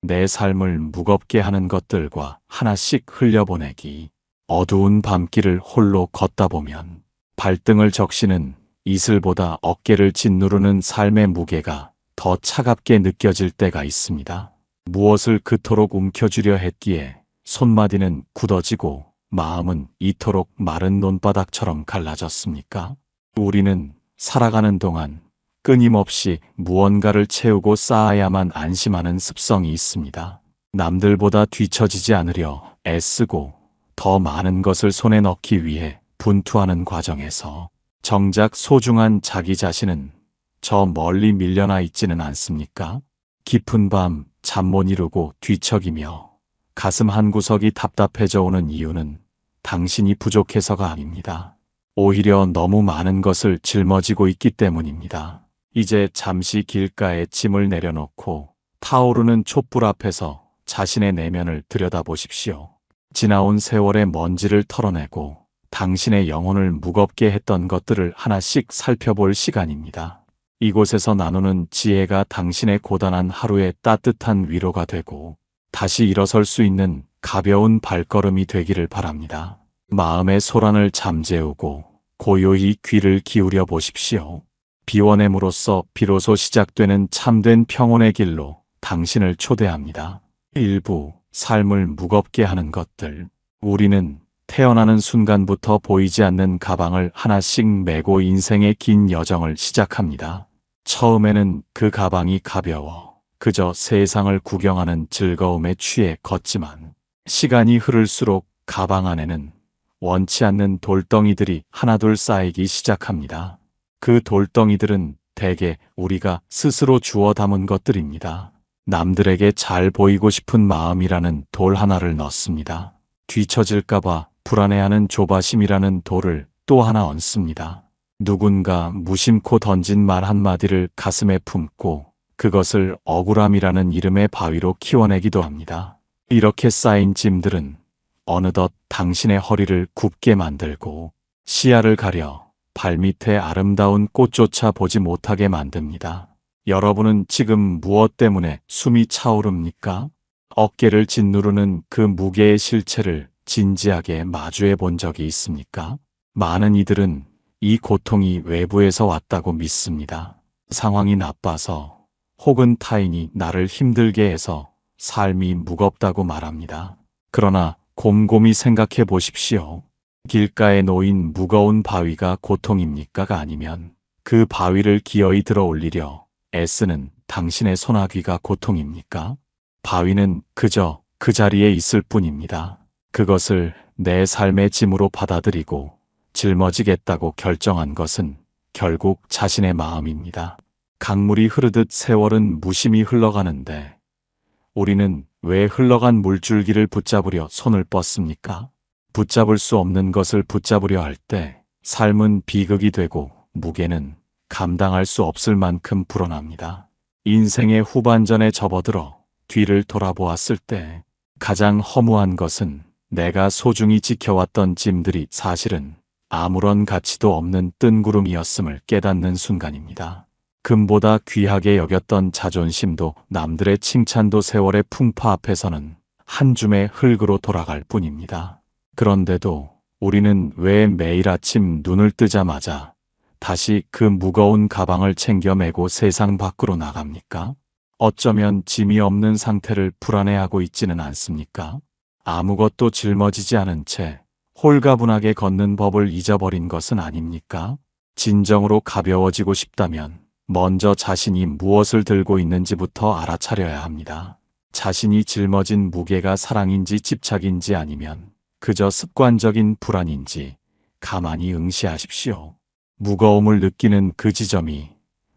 내 삶을 무겁게 하는 것들과 하나씩 흘려보내기. 어두운 밤길을 홀로 걷다 보면 발등을 적시는 이슬보다 어깨를 짓누르는 삶의 무게가 더 차갑게 느껴질 때가 있습니다. 무엇을 그토록 움켜쥐려 했기에 손마디는 굳어지고 마음은 이토록 마른 논바닥처럼 갈라졌습니까? 우리는 살아가는 동안 끊임없이 무언가를 채우고 쌓아야만 안심하는 습성이 있습니다. 남들보다 뒤처지지 않으려 애쓰고 더 많은 것을 손에 넣기 위해 분투하는 과정에서 정작 소중한 자기 자신은 저 멀리 밀려나 있지는 않습니까? 깊은 밤 잠 못 이루고 뒤척이며 가슴 한구석이 답답해져 오는 이유는 당신이 부족해서가 아닙니다. 오히려 너무 많은 것을 짊어지고 있기 때문입니다. 이제 잠시 길가에 짐을 내려놓고 타오르는 촛불 앞에서 자신의 내면을 들여다보십시오. 지나온 세월의 먼지를 털어내고 당신의 영혼을 무겁게 했던 것들을 하나씩 살펴볼 시간입니다. 이곳에서 나누는 지혜가 당신의 고단한 하루에 따뜻한 위로가 되고 다시 일어설 수 있는 가벼운 발걸음이 되기를 바랍니다. 마음의 소란을 잠재우고 고요히 귀를 기울여 보십시오. 비워냄으로써 비로소 시작되는 참된 평온의 길로 당신을 초대합니다. 일부 삶을 무겁게 하는 것들. 우리는 태어나는 순간부터 보이지 않는 가방을 하나씩 메고 인생의 긴 여정을 시작합니다. 처음에는 그 가방이 가벼워 그저 세상을 구경하는 즐거움에 취해 걷지만 시간이 흐를수록 가방 안에는 원치 않는 돌덩이들이 하나둘 쌓이기 시작합니다. 그 돌덩이들은 대개 우리가 스스로 주워 담은 것들입니다. 남들에게 잘 보이고 싶은 마음이라는 돌 하나를 넣습니다. 뒤처질까봐 불안해하는 조바심이라는 돌을 또 하나 얹습니다. 누군가 무심코 던진 말 한마디를 가슴에 품고 그것을 억울함이라는 이름의 바위로 키워내기도 합니다. 이렇게 쌓인 짐들은 어느덧 당신의 허리를 굽게 만들고 시야를 가려 발밑에 아름다운 꽃조차 보지 못하게 만듭니다. 여러분은 지금 무엇 때문에 숨이 차오릅니까? 어깨를 짓누르는 그 무게의 실체를 진지하게 마주해 본 적이 있습니까? 많은 이들은 이 고통이 외부에서 왔다고 믿습니다. 상황이 나빠서 혹은 타인이 나를 힘들게 해서 삶이 무겁다고 말합니다. 그러나 곰곰이 생각해 보십시오. 길가에 놓인 무거운 바위가 고통입니까가 아니면 그 바위를 기어이 들어 올리려 애쓰는 당신의 소나귀가 고통입니까? 바위는 그저 그 자리에 있을 뿐입니다. 그것을 내 삶의 짐으로 받아들이고 짊어지겠다고 결정한 것은 결국 자신의 마음입니다. 강물이 흐르듯 세월은 무심히 흘러가는데 우리는 왜 흘러간 물줄기를 붙잡으려 손을 뻗습니까? 붙잡을 수 없는 것을 붙잡으려 할 때 삶은 비극이 되고 무게는 감당할 수 없을 만큼 불어납니다. 인생의 후반전에 접어들어 뒤를 돌아보았을 때 가장 허무한 것은 내가 소중히 지켜왔던 짐들이 사실은 아무런 가치도 없는 뜬구름이었음을 깨닫는 순간입니다. 금보다 귀하게 여겼던 자존심도 남들의 칭찬도 세월의 풍파 앞에서는 한 줌의 흙으로 돌아갈 뿐입니다. 그런데도 우리는 왜 매일 아침 눈을 뜨자마자 다시 그 무거운 가방을 챙겨 메고 세상 밖으로 나갑니까? 어쩌면 짐이 없는 상태를 불안해하고 있지는 않습니까? 아무것도 짊어지지 않은 채 홀가분하게 걷는 법을 잊어버린 것은 아닙니까? 진정으로 가벼워지고 싶다면 먼저 자신이 무엇을 들고 있는지부터 알아차려야 합니다. 자신이 짊어진 무게가 사랑인지 집착인지 아니면 그저 습관적인 불안인지 가만히 응시하십시오. 무거움을 느끼는 그 지점이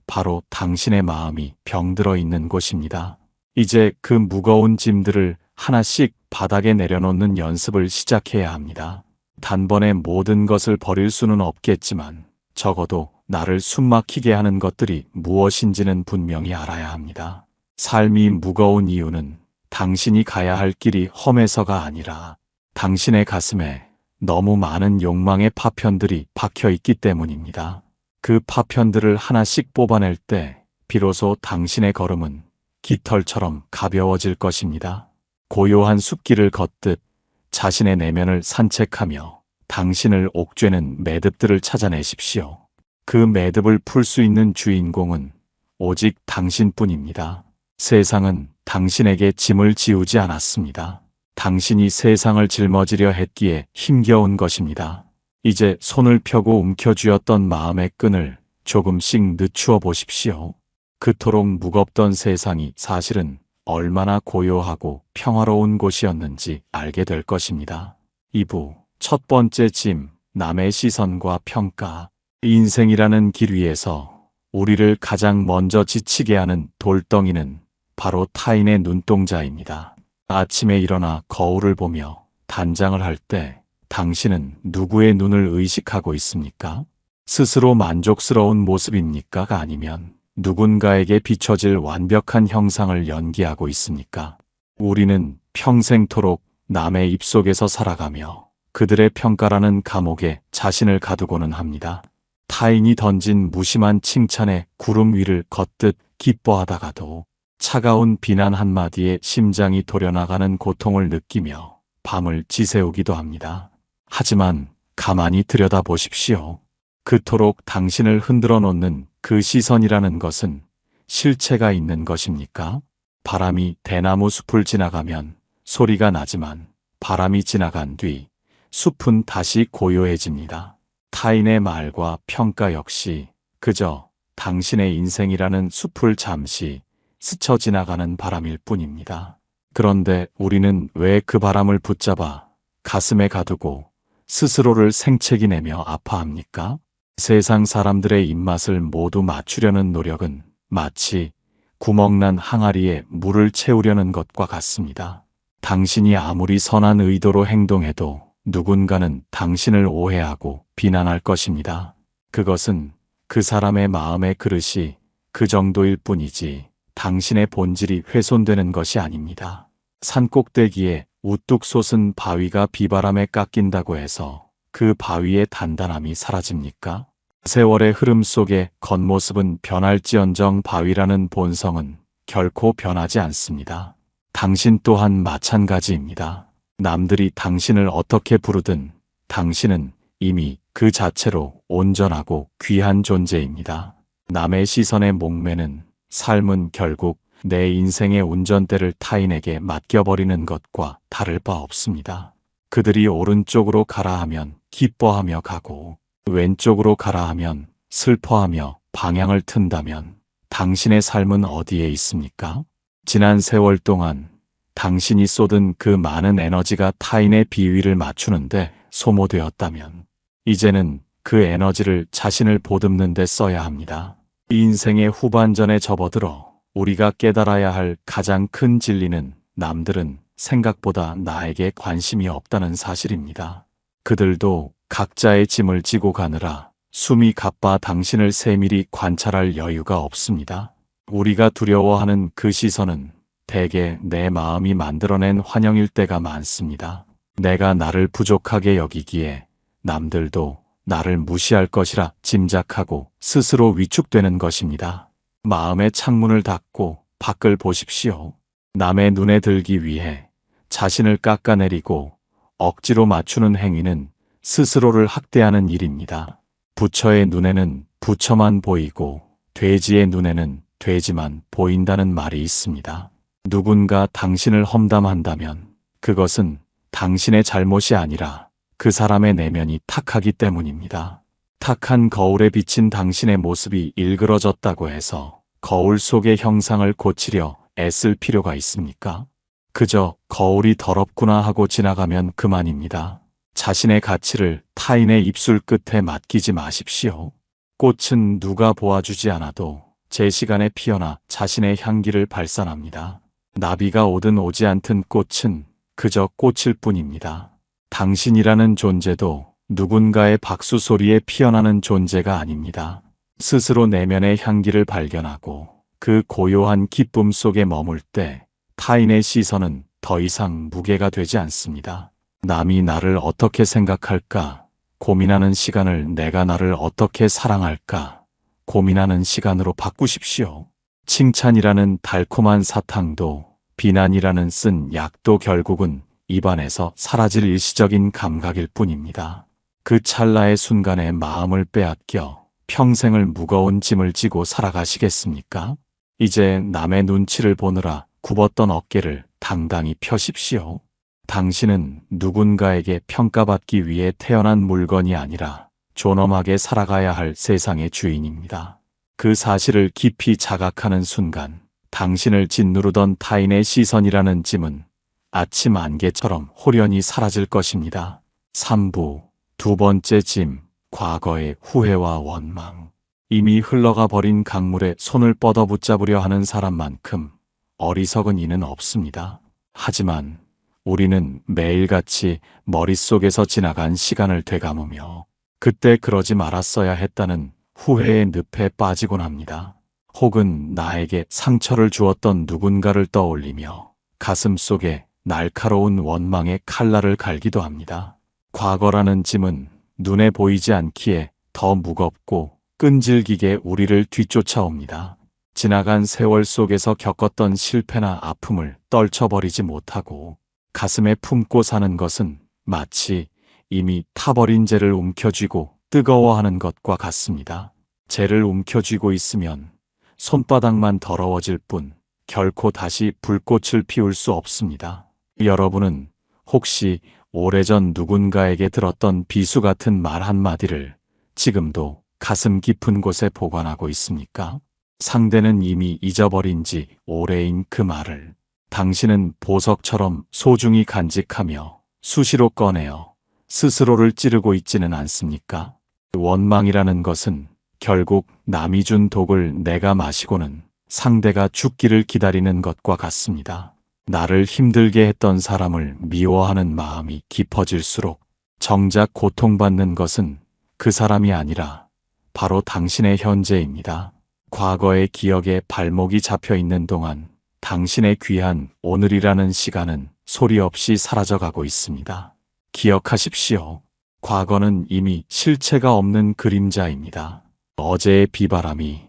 바로 당신의 마음이 병들어 있는 곳입니다. 이제 그 무거운 짐들을 하나씩 바닥에 내려놓는 연습을 시작해야 합니다. 단번에 모든 것을 버릴 수는 없겠지만 적어도 나를 숨막히게 하는 것들이 무엇인지는 분명히 알아야 합니다. 삶이 무거운 이유는 당신이 가야 할 길이 험해서가 아니라 당신의 가슴에 너무 많은 욕망의 파편들이 박혀 있기 때문입니다. 그 파편들을 하나씩 뽑아낼 때 비로소 당신의 걸음은 깃털처럼 가벼워질 것입니다. 고요한 숲길을 걷듯 자신의 내면을 산책하며 당신을 옥죄는 매듭들을 찾아내십시오. 그 매듭을 풀 수 있는 주인공은 오직 당신뿐입니다. 세상은 당신에게 짐을 지우지 않았습니다. 당신이 세상을 짊어지려 했기에 힘겨운 것입니다. 이제 손을 펴고 움켜쥐었던 마음의 끈을 조금씩 늦추어 보십시오. 그토록 무겁던 세상이 사실은 얼마나 고요하고 평화로운 곳이었는지 알게 될 것입니다. 2부 첫 번째 짐, 남의 시선과 평가. 인생이라는 길 위에서 우리를 가장 먼저 지치게 하는 돌덩이는 바로 타인의 눈동자입니다. 아침에 일어나 거울을 보며 단장을 할 때 당신은 누구의 눈을 의식하고 있습니까? 스스로 만족스러운 모습입니까? 아니면 누군가에게 비춰질 완벽한 형상을 연기하고 있습니까? 우리는 평생토록 남의 입속에서 살아가며 그들의 평가라는 감옥에 자신을 가두고는 합니다. 타인이 던진 무심한 칭찬에 구름 위를 걷듯 기뻐하다가도 차가운 비난 한마디에 심장이 도려나가는 고통을 느끼며 밤을 지새우기도 합니다. 하지만 가만히 들여다보십시오. 그토록 당신을 흔들어 놓는 그 시선이라는 것은 실체가 있는 것입니까? 바람이 대나무 숲을 지나가면 소리가 나지만 바람이 지나간 뒤 숲은 다시 고요해집니다. 타인의 말과 평가 역시 그저 당신의 인생이라는 숲을 잠시 스쳐 지나가는 바람일 뿐입니다. 그런데 우리는 왜 그 바람을 붙잡아 가슴에 가두고 스스로를 생채기 내며 아파합니까? 세상 사람들의 입맛을 모두 맞추려는 노력은 마치 구멍난 항아리에 물을 채우려는 것과 같습니다. 당신이 아무리 선한 의도로 행동해도 누군가는 당신을 오해하고 비난할 것입니다. 그것은 그 사람의 마음의 그릇이 그 정도일 뿐이지 당신의 본질이 훼손되는 것이 아닙니다. 산꼭대기에 우뚝 솟은 바위가 비바람에 깎인다고 해서 그 바위의 단단함이 사라집니까? 세월의 흐름 속에 겉모습은 변할지언정 바위라는 본성은 결코 변하지 않습니다. 당신 또한 마찬가지입니다. 남들이 당신을 어떻게 부르든 당신은 이미 그 자체로 온전하고 귀한 존재입니다. 남의 시선에 목매는 삶은 결국 내 인생의 운전대를 타인에게 맡겨버리는 것과 다를 바 없습니다. 그들이 오른쪽으로 가라 하면 기뻐하며 가고 왼쪽으로 가라 하면 슬퍼하며 방향을 튼다면 당신의 삶은 어디에 있습니까? 지난 세월 동안 당신이 쏟은 그 많은 에너지가 타인의 비위를 맞추는데 소모되었다면 이제는 그 에너지를 자신을 보듬는 데 써야 합니다. 인생의 후반전에 접어들어 우리가 깨달아야 할 가장 큰 진리는 남들은 생각보다 나에게 관심이 없다는 사실입니다. 그들도 각자의 짐을 지고 가느라 숨이 가빠 당신을 세밀히 관찰할 여유가 없습니다. 우리가 두려워하는 그 시선은 대개 내 마음이 만들어낸 환영일 때가 많습니다. 내가 나를 부족하게 여기기에 남들도 나를 무시할 것이라 짐작하고 스스로 위축되는 것입니다. 마음의 창문을 닫고 밖을 보십시오. 남의 눈에 들기 위해 자신을 깎아내리고 억지로 맞추는 행위는 스스로를 학대하는 일입니다. 부처의 눈에는 부처만 보이고 돼지의 눈에는 돼지만 보인다는 말이 있습니다. 누군가 당신을 험담한다면 그것은 당신의 잘못이 아니라 그 사람의 내면이 탁하기 때문입니다. 탁한 거울에 비친 당신의 모습이 일그러졌다고 해서 거울 속의 형상을 고치려 애쓸 필요가 있습니까? 그저 거울이 더럽구나 하고 지나가면 그만입니다. 자신의 가치를 타인의 입술 끝에 맡기지 마십시오. 꽃은 누가 보아주지 않아도 제 시간에 피어나 자신의 향기를 발산합니다. 나비가 오든 오지 않든 꽃은 그저 꽃일 뿐입니다. 당신이라는 존재도 누군가의 박수 소리에 피어나는 존재가 아닙니다. 스스로 내면의 향기를 발견하고 그 고요한 기쁨 속에 머물 때 타인의 시선은 더 이상 무게가 되지 않습니다. 남이 나를 어떻게 생각할까 고민하는 시간을 내가 나를 어떻게 사랑할까 고민하는 시간으로 바꾸십시오. 칭찬이라는 달콤한 사탕도, 비난이라는 쓴 약도 결국은 입안에서 사라질 일시적인 감각일 뿐입니다. 그 찰나의 순간에 마음을 빼앗겨 평생을 무거운 짐을 지고 살아가시겠습니까? 이제 남의 눈치를 보느라 굽었던 어깨를 당당히 펴십시오. 당신은 누군가에게 평가받기 위해 태어난 물건이 아니라 존엄하게 살아가야 할 세상의 주인입니다. 그 사실을 깊이 자각하는 순간 당신을 짓누르던 타인의 시선이라는 짐은 아침 안개처럼 호련히 사라질 것입니다. 3부 두 번째 짐, 과거의 후회와 원망. 이미 흘러가 버린 강물에 손을 뻗어 붙잡으려 하는 사람만큼 어리석은 이는 없습니다. 하지만 우리는 매일같이 머릿속에서 지나간 시간을 되감으며 그때 그러지 말았어야 했다는 후회의 늪에 빠지곤 합니다. 혹은 나에게 상처를 주었던 누군가를 떠올리며 가슴 속에 날카로운 원망의 칼날을 갈기도 합니다. 과거라는 짐은 눈에 보이지 않기에 더 무겁고 끈질기게 우리를 뒤쫓아옵니다. 지나간 세월 속에서 겪었던 실패나 아픔을 떨쳐버리지 못하고 가슴에 품고 사는 것은 마치 이미 타버린 재를 움켜쥐고 뜨거워하는 것과 같습니다. 재를 움켜쥐고 있으면 손바닥만 더러워질 뿐 결코 다시 불꽃을 피울 수 없습니다. 여러분은 혹시 오래전 누군가에게 들었던 비수 같은 말 한마디를 지금도 가슴 깊은 곳에 보관하고 있습니까? 상대는 이미 잊어버린 지 오래인 그 말을 당신은 보석처럼 소중히 간직하며 수시로 꺼내어 스스로를 찌르고 있지는 않습니까? 원망이라는 것은 결국 남이 준 독을 내가 마시고는 상대가 죽기를 기다리는 것과 같습니다. 나를 힘들게 했던 사람을 미워하는 마음이 깊어질수록 정작 고통받는 것은 그 사람이 아니라 바로 당신의 현재입니다. 과거의 기억에 발목이 잡혀 있는 동안 당신의 귀한 오늘이라는 시간은 소리 없이 사라져가고 있습니다. 기억하십시오. 과거는 이미 실체가 없는 그림자입니다. 어제의 비바람이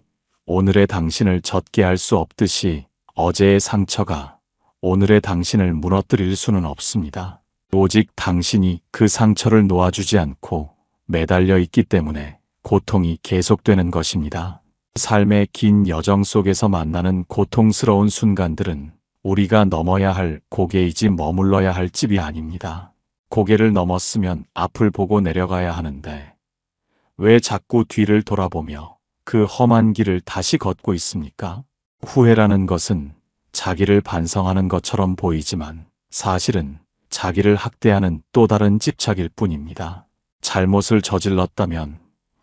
오늘의 당신을 젖게 할 수 없듯이 어제의 상처가 오늘의 당신을 무너뜨릴 수는 없습니다. 오직 당신이 그 상처를 놓아주지 않고 매달려 있기 때문에 고통이 계속되는 것입니다. 삶의 긴 여정 속에서 만나는 고통스러운 순간들은 우리가 넘어야 할 고개이지 머물러야 할 집이 아닙니다. 고개를 넘었으면 앞을 보고 내려가야 하는데 왜 자꾸 뒤를 돌아보며 그 험한 길을 다시 걷고 있습니까? 후회라는 것은 자기를 반성하는 것처럼 보이지만 사실은 자기를 학대하는 또 다른 집착일 뿐입니다. 잘못을 저질렀다면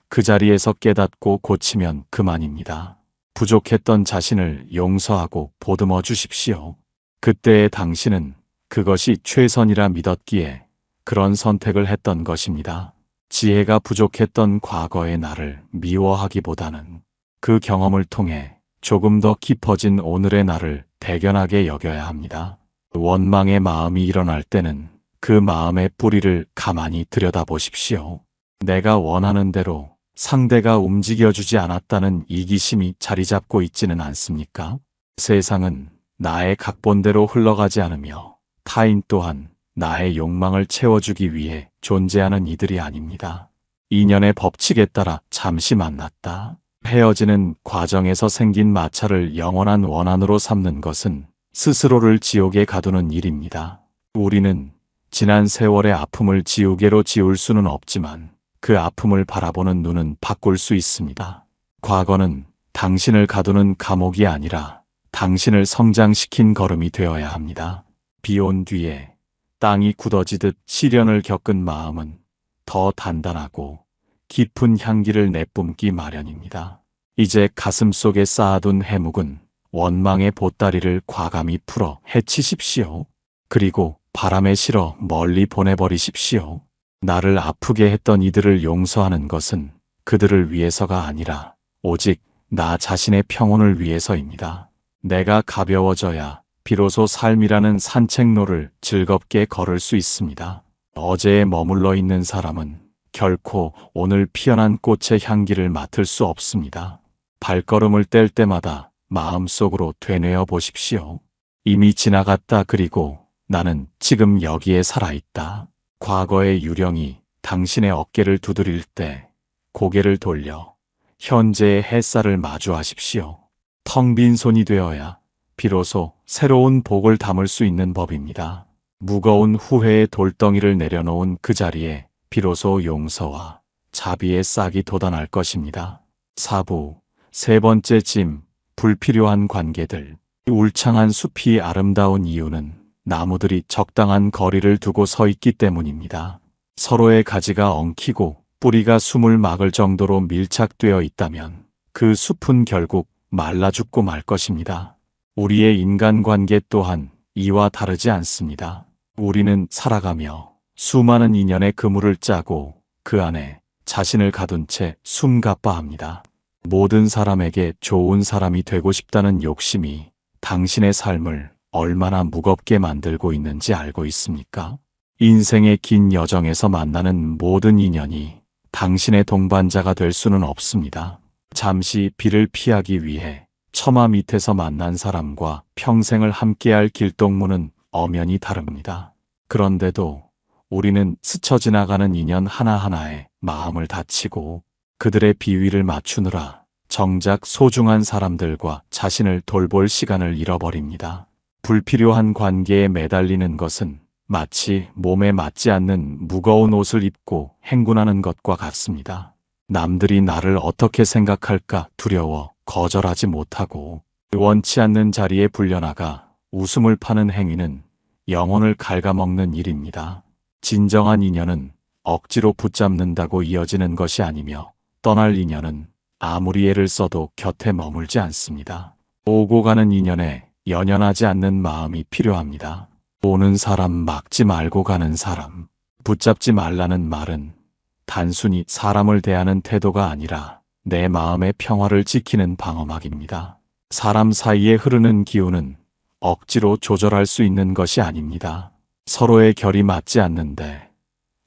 그 자리에서 깨닫고 고치면 그만입니다. 부족했던 자신을 용서하고 보듬어 주십시오. 그때의 당신은 그것이 최선이라 믿었기에 그런 선택을 했던 것입니다. 지혜가 부족했던 과거의 나를 미워하기보다는 그 경험을 통해 조금 더 깊어진 오늘의 나를 대견하게 여겨야 합니다. 원망의 마음이 일어날 때는 그 마음의 뿌리를 가만히 들여다보십시오. 내가 원하는 대로 상대가 움직여주지 않았다는 이기심이 자리 잡고 있지는 않습니까? 세상은 나의 각본대로 흘러가지 않으며 타인 또한 나의 욕망을 채워주기 위해 존재하는 이들이 아닙니다. 인연의 법칙에 따라 잠시 만났다. 헤어지는 과정에서 생긴 마찰을 영원한 원한으로 삼는 것은 스스로를 지옥에 가두는 일입니다. 우리는 지난 세월의 아픔을 지우개로 지울 수는 없지만 그 아픔을 바라보는 눈은 바꿀 수 있습니다. 과거는 당신을 가두는 감옥이 아니라 당신을 성장시킨 걸음이 되어야 합니다. 비 온 뒤에 땅이 굳어지듯 시련을 겪은 마음은 더 단단하고 깊은 향기를 내뿜기 마련입니다. 이제 가슴속에 쌓아둔 해묵은 원망의 보따리를 과감히 풀어 헤치십시오. 그리고 바람에 실어 멀리 보내버리십시오. 나를 아프게 했던 이들을 용서하는 것은 그들을 위해서가 아니라 오직 나 자신의 평온을 위해서입니다. 내가 가벼워져야 비로소 삶이라는 산책로를 즐겁게 걸을 수 있습니다. 어제에 머물러 있는 사람은 결코 오늘 피어난 꽃의 향기를 맡을 수 없습니다. 발걸음을 뗄 때마다 마음속으로 되뇌어 보십시오. 이미 지나갔다. 그리고 나는 지금 여기에 살아있다. 과거의 유령이 당신의 어깨를 두드릴 때 고개를 돌려 현재의 햇살을 마주하십시오. 텅 빈 손이 되어야 비로소 새로운 복을 담을 수 있는 법입니다. 무거운 후회의 돌덩이를 내려놓은 그 자리에 비로소 용서와 자비의 싹이 돋아날 것입니다. 4부 세 번째 짐, 불필요한 관계들. 울창한 숲이 아름다운 이유는 나무들이 적당한 거리를 두고 서 있기 때문입니다. 서로의 가지가 엉키고 뿌리가 숨을 막을 정도로 밀착되어 있다면 그 숲은 결국 말라 죽고 말 것입니다. 우리의 인간관계 또한 이와 다르지 않습니다. 우리는 살아가며 수많은 인연의 그물을 짜고 그 안에 자신을 가둔 채 숨가빠합니다. 모든 사람에게 좋은 사람이 되고 싶다는 욕심이 당신의 삶을 얼마나 무겁게 만들고 있는지 알고 있습니까? 인생의 긴 여정에서 만나는 모든 인연이 당신의 동반자가 될 수는 없습니다. 잠시 비를 피하기 위해 처마 밑에서 만난 사람과 평생을 함께할 길동무는 엄연히 다릅니다. 그런데도 우리는 스쳐 지나가는 인연 하나하나에 마음을 다치고 그들의 비위를 맞추느라 정작 소중한 사람들과 자신을 돌볼 시간을 잃어버립니다. 불필요한 관계에 매달리는 것은 마치 몸에 맞지 않는 무거운 옷을 입고 행군하는 것과 같습니다. 남들이 나를 어떻게 생각할까 두려워 거절하지 못하고 원치 않는 자리에 불려나가 웃음을 파는 행위는 영혼을 갉아먹는 일입니다. 진정한 인연은 억지로 붙잡는다고 이어지는 것이 아니며 떠날 인연은 아무리 애를 써도 곁에 머물지 않습니다. 오고 가는 인연에 연연하지 않는 마음이 필요합니다. 오는 사람 막지 말고 가는 사람. 붙잡지 말라는 말은 단순히 사람을 대하는 태도가 아니라 내 마음의 평화를 지키는 방어막입니다. 사람 사이에 흐르는 기운은 억지로 조절할 수 있는 것이 아닙니다. 서로의 결이 맞지 않는데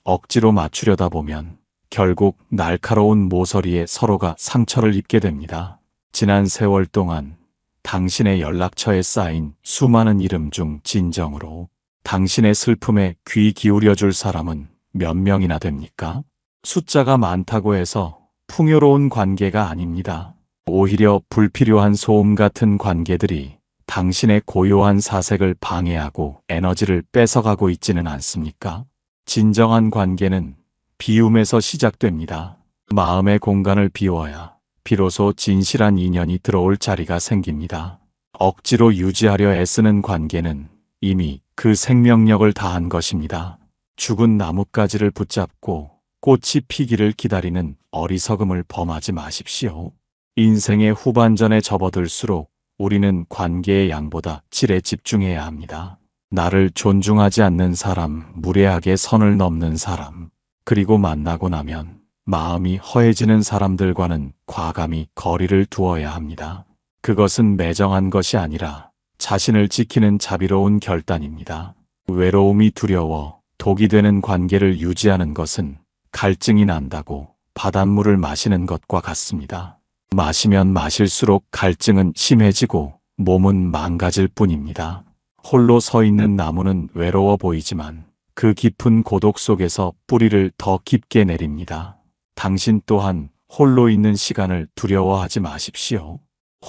억지로 맞추려다 보면 결국 날카로운 모서리에 서로가 상처를 입게 됩니다. 지난 세월 동안 당신의 연락처에 쌓인 수많은 이름 중 진정으로 당신의 슬픔에 귀 기울여 줄 사람은 몇 명이나 됩니까? 숫자가 많다고 해서 풍요로운 관계가 아닙니다. 오히려 불필요한 소음 같은 관계들이 당신의 고요한 사색을 방해하고 에너지를 뺏어가고 있지는 않습니까? 진정한 관계는 비움에서 시작됩니다. 마음의 공간을 비워야 비로소 진실한 인연이 들어올 자리가 생깁니다. 억지로 유지하려 애쓰는 관계는 이미 그 생명력을 다한 것입니다. 죽은 나뭇가지를 붙잡고 꽃이 피기를 기다리는 어리석음을 범하지 마십시오. 인생의 후반전에 접어들수록 우리는 관계의 양보다 질에 집중해야 합니다. 나를 존중하지 않는 사람, 무례하게 선을 넘는 사람, 그리고 만나고 나면 마음이 허해지는 사람들과는 과감히 거리를 두어야 합니다. 그것은 매정한 것이 아니라 자신을 지키는 자비로운 결단입니다. 외로움이 두려워 독이 되는 관계를 유지하는 것은 갈증이 난다고 바닷물을 마시는 것과 같습니다. 마시면 마실수록 갈증은 심해지고 몸은 망가질 뿐입니다. 홀로 서 있는 나무는 외로워 보이지만 그 깊은 고독 속에서 뿌리를 더 깊게 내립니다. 당신 또한 홀로 있는 시간을 두려워하지 마십시오.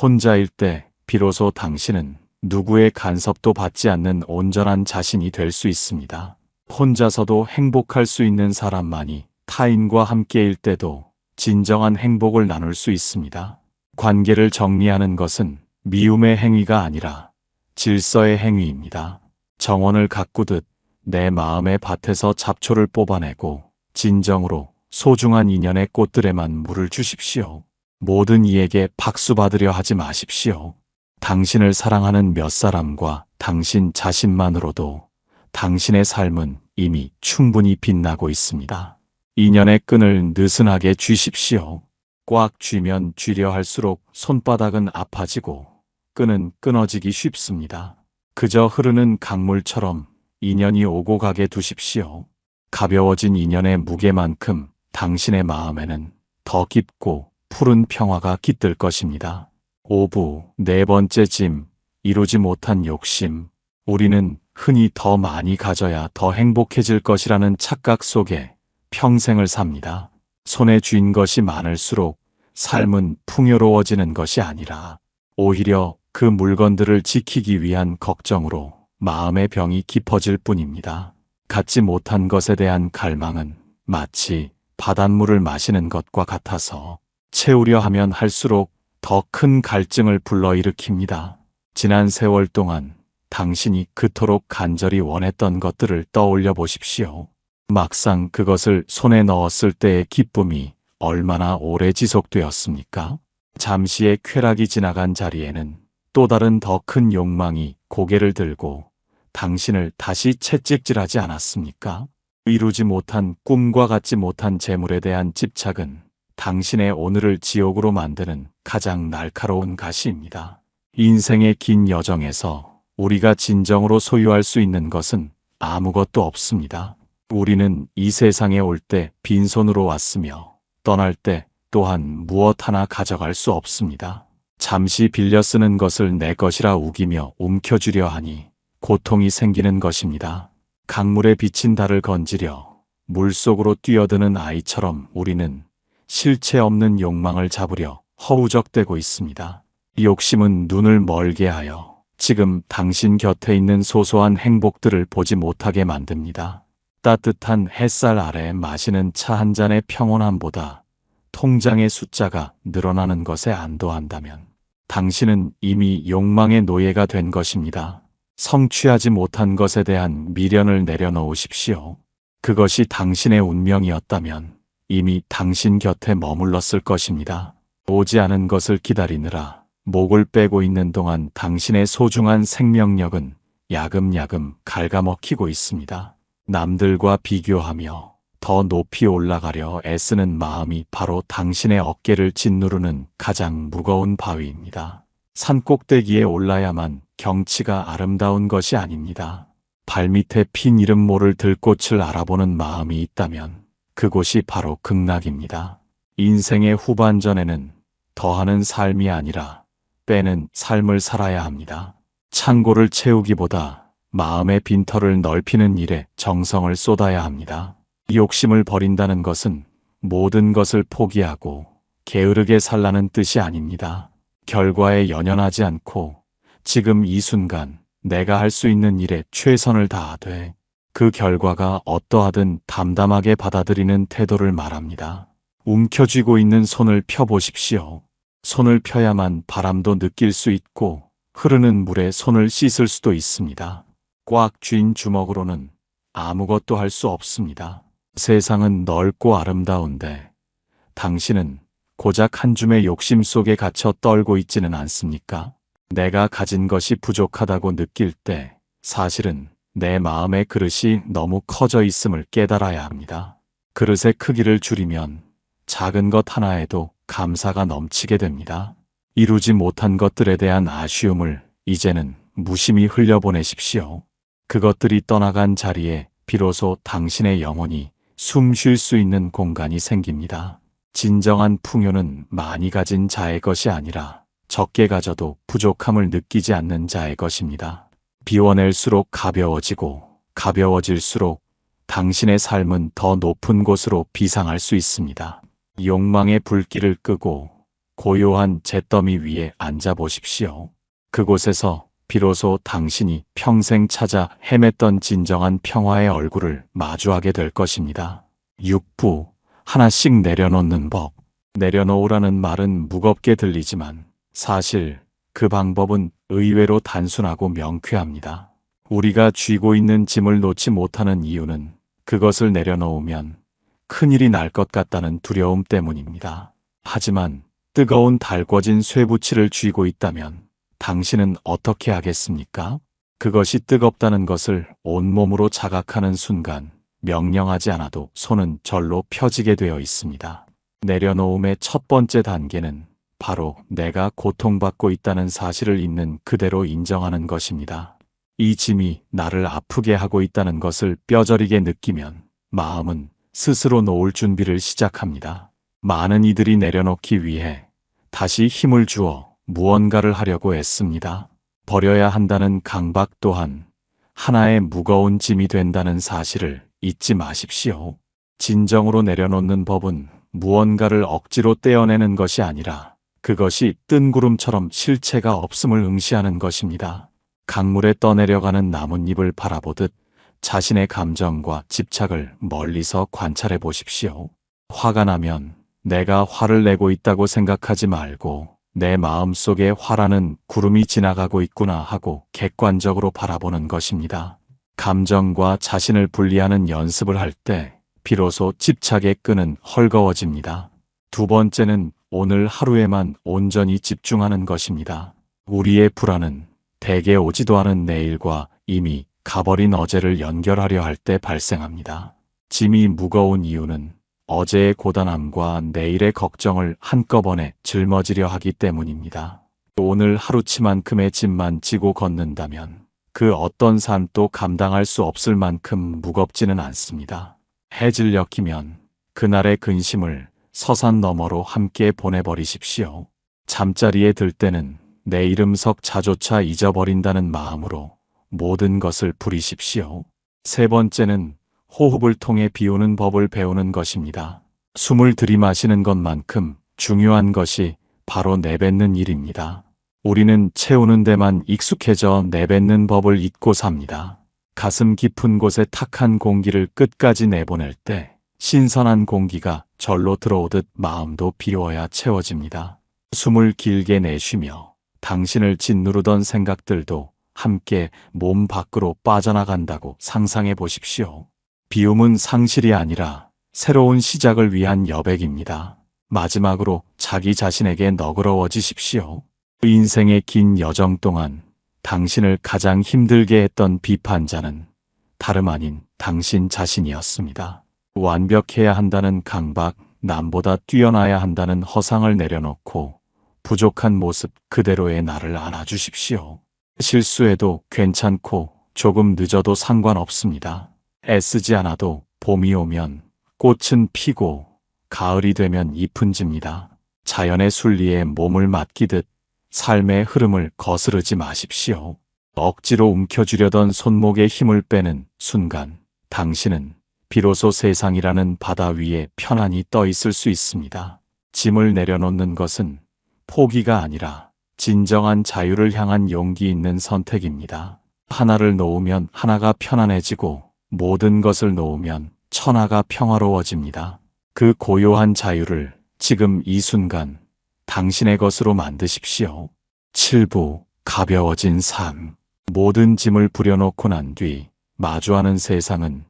혼자일 때 비로소 당신은 누구의 간섭도 받지 않는 온전한 자신이 될 수 있습니다. 혼자서도 행복할 수 있는 사람만이 타인과 함께일 때도 진정한 행복을 나눌 수 있습니다. 관계를 정리하는 것은 미움의 행위가 아니라 질서의 행위입니다. 정원을 가꾸듯 내 마음의 밭에서 잡초를 뽑아내고 진정으로 소중한 인연의 꽃들에만 물을 주십시오. 모든 이에게 박수 받으려 하지 마십시오. 당신을 사랑하는 몇 사람과 당신 자신만으로도 당신의 삶은 이미 충분히 빛나고 있습니다. 인연의 끈을 느슨하게 쥐십시오. 꽉 쥐면 쥐려 할수록 손바닥은 아파지고 끈은 끊어지기 쉽습니다. 그저 흐르는 강물처럼 인연이 오고 가게 두십시오. 가벼워진 인연의 무게만큼 당신의 마음에는 더 깊고 푸른 평화가 깃들 것입니다. 5부 네 번째 짐, 이루지 못한 욕심. 우리는 흔히 더 많이 가져야 더 행복해질 것이라는 착각 속에 평생을 삽니다. 손에 쥔 것이 많을수록 삶은 풍요로워지는 것이 아니라 오히려 그 물건들을 지키기 위한 걱정으로 마음의 병이 깊어질 뿐입니다. 갖지 못한 것에 대한 갈망은 마치 바닷물을 마시는 것과 같아서 채우려 하면 할수록 더 큰 갈증을 불러일으킵니다. 지난 세월 동안 당신이 그토록 간절히 원했던 것들을 떠올려 보십시오. 막상 그것을 손에 넣었을 때의 기쁨이 얼마나 오래 지속되었습니까? 잠시의 쾌락이 지나간 자리에는 또 다른 더 큰 욕망이 고개를 들고 당신을 다시 채찍질하지 않았습니까? 이루지 못한 꿈과 갖지 못한 재물에 대한 집착은 당신의 오늘을 지옥으로 만드는 가장 날카로운 가시입니다. 인생의 긴 여정에서 우리가 진정으로 소유할 수 있는 것은 아무것도 없습니다. 우리는 이 세상에 올 때 빈손으로 왔으며 떠날 때 또한 무엇 하나 가져갈 수 없습니다. 잠시 빌려 쓰는 것을 내 것이라 우기며 움켜쥐려 하니 고통이 생기는 것입니다. 강물에 비친 달을 건지려 물속으로 뛰어드는 아이처럼 우리는 실체 없는 욕망을 잡으려 허우적대고 있습니다. 욕심은 눈을 멀게 하여 지금 당신 곁에 있는 소소한 행복들을 보지 못하게 만듭니다. 따뜻한 햇살 아래 마시는 차 한 잔의 평온함보다 통장의 숫자가 늘어나는 것에 안도한다면 당신은 이미 욕망의 노예가 된 것입니다. 성취하지 못한 것에 대한 미련을 내려놓으십시오. 그것이 당신의 운명이었다면 이미 당신 곁에 머물렀을 것입니다. 오지 않은 것을 기다리느라 목을 빼고 있는 동안 당신의 소중한 생명력은 야금야금 갉아먹히고 있습니다. 남들과 비교하며 더 높이 올라가려 애쓰는 마음이 바로 당신의 어깨를 짓누르는 가장 무거운 바위입니다. 산꼭대기에 올라야만 경치가 아름다운 것이 아닙니다. 발밑에 핀 이름 모를 들꽃을 알아보는 마음이 있다면 그곳이 바로 극락입니다. 인생의 후반전에는 더하는 삶이 아니라 빼는 삶을 살아야 합니다. 창고를 채우기보다 마음의 빈터를 넓히는 일에 정성을 쏟아야 합니다. 욕심을 버린다는 것은 모든 것을 포기하고 게으르게 살라는 뜻이 아닙니다. 결과에 연연하지 않고 지금 이 순간 내가 할 수 있는 일에 최선을 다하되 그 결과가 어떠하든 담담하게 받아들이는 태도를 말합니다. 움켜쥐고 있는 손을 펴보십시오. 손을 펴야만 바람도 느낄 수 있고 흐르는 물에 손을 씻을 수도 있습니다. 꽉 쥔 주먹으로는 아무것도 할 수 없습니다. 세상은 넓고 아름다운데 당신은 고작 한 줌의 욕심 속에 갇혀 떨고 있지는 않습니까? 내가 가진 것이 부족하다고 느낄 때 사실은 내 마음의 그릇이 너무 커져 있음을 깨달아야 합니다. 그릇의 크기를 줄이면 작은 것 하나에도 감사가 넘치게 됩니다. 이루지 못한 것들에 대한 아쉬움을 이제는 무심히 흘려보내십시오. 그것들이 떠나간 자리에 비로소 당신의 영혼이 숨 쉴 수 있는 공간이 생깁니다. 진정한 풍요는 많이 가진 자의 것이 아니라 적게 가져도 부족함을 느끼지 않는 자의 것입니다. 비워낼수록 가벼워지고 가벼워질수록 당신의 삶은 더 높은 곳으로 비상할 수 있습니다. 욕망의 불길을 끄고 고요한 잿더미 위에 앉아 보십시오. 그곳에서 비로소 당신이 평생 찾아 헤맸던 진정한 평화의 얼굴을 마주하게 될 것입니다. 6부 하나씩 내려놓는 법. 내려놓으라는 말은 무겁게 들리지만 사실 그 방법은 의외로 단순하고 명쾌합니다. 우리가 쥐고 있는 짐을 놓지 못하는 이유는 그것을 내려놓으면 큰일이 날 것 같다는 두려움 때문입니다. 하지만 뜨거운 달궈진 쇠붙이를 쥐고 있다면 당신은 어떻게 하겠습니까? 그것이 뜨겁다는 것을 온몸으로 자각하는 순간 명령하지 않아도 손은 절로 펴지게 되어 있습니다. 내려놓음의 첫 번째 단계는 바로 내가 고통받고 있다는 사실을 있는 그대로 인정하는 것입니다. 이 짐이 나를 아프게 하고 있다는 것을 뼈저리게 느끼면 마음은 스스로 놓을 준비를 시작합니다. 많은 이들이 내려놓기 위해 다시 힘을 주어 무언가를 하려고 애씁니다. 버려야 한다는 강박 또한 하나의 무거운 짐이 된다는 사실을 잊지 마십시오. 진정으로 내려놓는 법은 무언가를 억지로 떼어내는 것이 아니라 그것이 뜬구름처럼 실체가 없음을 응시하는 것입니다. 강물에 떠내려가는 나뭇잎을 바라보듯 자신의 감정과 집착을 멀리서 관찰해 보십시오. 화가 나면 내가 화를 내고 있다고 생각하지 말고 내 마음속에 화라는 구름이 지나가고 있구나 하고 객관적으로 바라보는 것입니다. 감정과 자신을 분리하는 연습을 할 때 비로소 집착의 끈은 헐거워집니다. 두 번째는 오늘 하루에만 온전히 집중하는 것입니다. 우리의 불안은 대개 오지도 않은 내일과 이미 가버린 어제를 연결하려 할 때 발생합니다. 짐이 무거운 이유는 어제의 고단함과 내일의 걱정을 한꺼번에 짊어지려 하기 때문입니다. 오늘 하루치만큼의 짐만 지고 걷는다면 그 어떤 삶도 감당할 수 없을 만큼 무겁지는 않습니다. 해질 녘이면 그날의 근심을 서산 너머로 함께 보내버리십시오. 잠자리에 들 때는 내 이름석 자조차 잊어버린다는 마음으로 모든 것을 부리십시오. 세 번째는 호흡을 통해 비우는 법을 배우는 것입니다. 숨을 들이마시는 것만큼 중요한 것이 바로 내뱉는 일입니다. 우리는 채우는 데만 익숙해져 내뱉는 법을 잊고 삽니다. 가슴 깊은 곳에 탁한 공기를 끝까지 내보낼 때 신선한 공기가 절로 들어오듯 마음도 비워야 채워집니다. 숨을 길게 내쉬며 당신을 짓누르던 생각들도 함께 몸 밖으로 빠져나간다고 상상해 보십시오. 비움은 상실이 아니라 새로운 시작을 위한 여백입니다. 마지막으로 자기 자신에게 너그러워지십시오. 인생의 긴 여정 동안 당신을 가장 힘들게 했던 비판자는 다름 아닌 당신 자신이었습니다. 완벽해야 한다는 강박, 남보다 뛰어나야 한다는 허상을 내려놓고 부족한 모습 그대로의 나를 안아주십시오. 실수해도 괜찮고 조금 늦어도 상관없습니다. 애쓰지 않아도 봄이 오면 꽃은 피고 가을이 되면 잎은 집니다. 자연의 순리에 몸을 맡기듯 삶의 흐름을 거스르지 마십시오. 억지로 움켜쥐려던 손목에 힘을 빼는 순간 당신은 비로소 세상이라는 바다 위에 편안히 떠 있을 수 있습니다. 짐을 내려놓는 것은 포기가 아니라 진정한 자유를 향한 용기 있는 선택입니다. 하나를 놓으면 하나가 편안해지고 모든 것을 놓으면 천하가 평화로워집니다. 그 고요한 자유를 지금 이 순간 당신의 것으로 만드십시오. 7부 가벼워진 삶. 모든 짐을 부려놓고 난 뒤 마주하는 세상은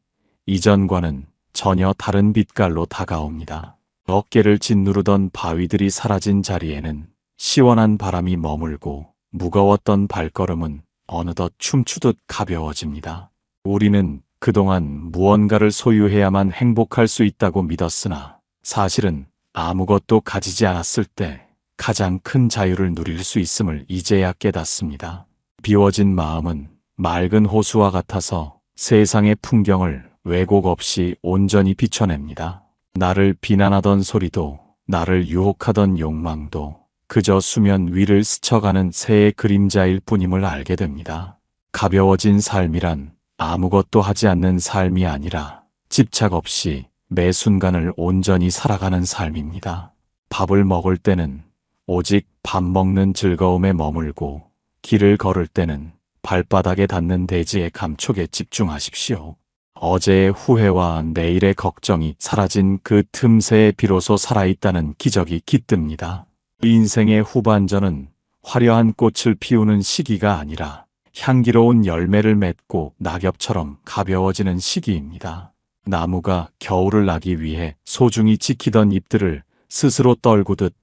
이전과는 전혀 다른 빛깔로 다가옵니다. 어깨를 짓누르던 바위들이 사라진 자리에는 시원한 바람이 머물고 무거웠던 발걸음은 어느덧 춤추듯 가벼워집니다. 우리는 그동안 무언가를 소유해야만 행복할 수 있다고 믿었으나 사실은 아무것도 가지지 않았을 때 가장 큰 자유를 누릴 수 있음을 이제야 깨닫습니다. 비워진 마음은 맑은 호수와 같아서 세상의 풍경을 왜곡 없이 온전히 비춰냅니다. 나를 비난하던 소리도 나를 유혹하던 욕망도 그저 수면 위를 스쳐가는 새의 그림자일 뿐임을 알게 됩니다. 가벼워진 삶이란 아무것도 하지 않는 삶이 아니라 집착 없이 매 순간을 온전히 살아가는 삶입니다. 밥을 먹을 때는 오직 밥 먹는 즐거움에 머물고 길을 걸을 때는 발바닥에 닿는 대지의 감촉에 집중하십시오. 어제의 후회와 내일의 걱정이 사라진 그 틈새에 비로소 살아있다는 기적이 깃듭니다. 인생의 후반전은 화려한 꽃을 피우는 시기가 아니라 향기로운 열매를 맺고 낙엽처럼 가벼워지는 시기입니다. 나무가 겨울을 나기 위해 소중히 지키던 잎들을 스스로 떨구듯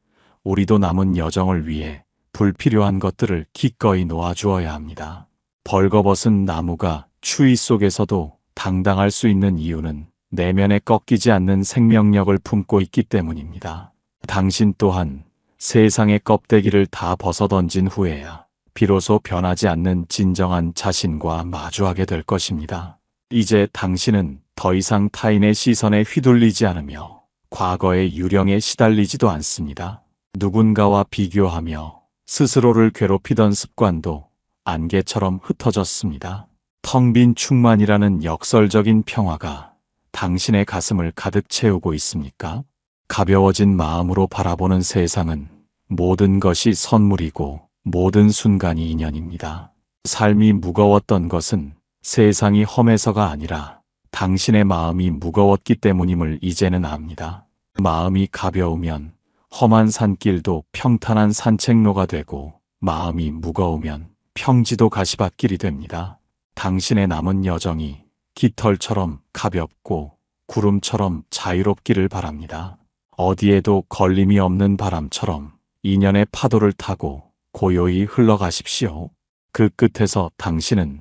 우리도 남은 여정을 위해 불필요한 것들을 기꺼이 놓아주어야 합니다. 벌거벗은 나무가 추위 속에서도 당당할 수 있는 이유는 내면에 꺾이지 않는 생명력을 품고 있기 때문입니다. 당신 또한 세상의 껍데기를 다 벗어던진 후에야 비로소 변하지 않는 진정한 자신과 마주하게 될 것입니다. 이제 당신은 더 이상 타인의 시선에 휘둘리지 않으며 과거의 유령에 시달리지도 않습니다. 누군가와 비교하며 스스로를 괴롭히던 습관도 안개처럼 흩어졌습니다. 텅 빈 충만이라는 역설적인 평화가 당신의 가슴을 가득 채우고 있습니까? 가벼워진 마음으로 바라보는 세상은 모든 것이 선물이고 모든 순간이 인연입니다. 삶이 무거웠던 것은 세상이 험해서가 아니라 당신의 마음이 무거웠기 때문임을 이제는 압니다. 마음이 가벼우면 험한 산길도 평탄한 산책로가 되고 마음이 무거우면 평지도 가시밭길이 됩니다. 당신의 남은 여정이 깃털처럼 가볍고 구름처럼 자유롭기를 바랍니다. 어디에도 걸림이 없는 바람처럼 인연의 파도를 타고 고요히 흘러가십시오. 그 끝에서 당신은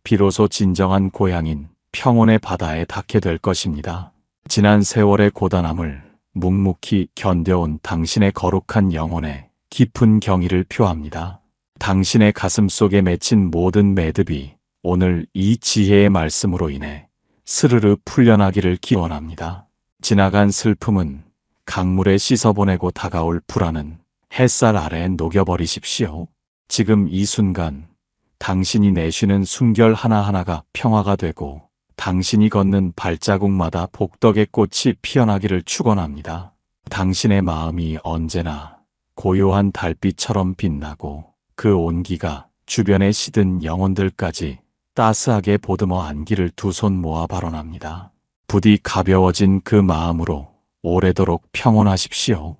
비로소 진정한 고향인 평온의 바다에 닿게 될 것입니다. 지난 세월의 고단함을 묵묵히 견뎌온 당신의 거룩한 영혼에 깊은 경의를 표합니다. 당신의 가슴 속에 맺힌 모든 매듭이 오늘 이 지혜의 말씀으로 인해 스르르 풀려나기를 기원합니다. 지나간 슬픔은 강물에 씻어보내고 다가올 불안은 햇살 아래 녹여버리십시오. 지금 이 순간 당신이 내쉬는 숨결 하나하나가 평화가 되고 당신이 걷는 발자국마다 복덕의 꽃이 피어나기를 축원합니다. 당신의 마음이 언제나 고요한 달빛처럼 빛나고 그 온기가 주변에 시든 영혼들까지 따스하게 보듬어 안기를 두 손 모아 발언합니다. 부디 가벼워진 그 마음으로 오래도록 평온하십시오.